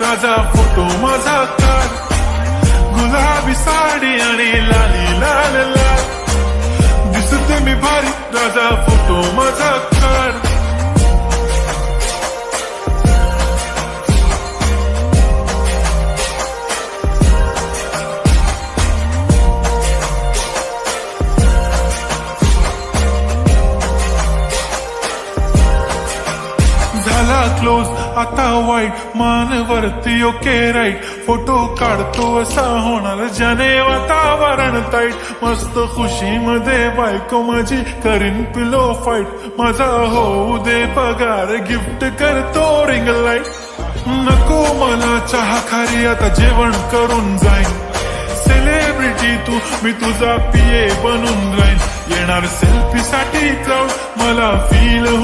राजा photo माझा काढ, गुलाबी साडी आणि लाली लाल लाल, दिसते मी भारी, राजा फोटो माझा काढ. झाला क्लोज आता वाईट, मान वरती ओके राईट, फोटो काढतो असा होणार ज्याने वातावरण ताईट. मस्त खुशीमध्ये बायको माझी करीन पिलो फाईट, माझा होऊ दे पगार, गिफ्ट करतो रिंग लाईट. नको मला चहा खारी, आता जेवण करून जाईन, सेलिब्रिटी तू मी तुझा पिये बनून राहीन. येणार सेल्फी साठी क्राऊड, मला फील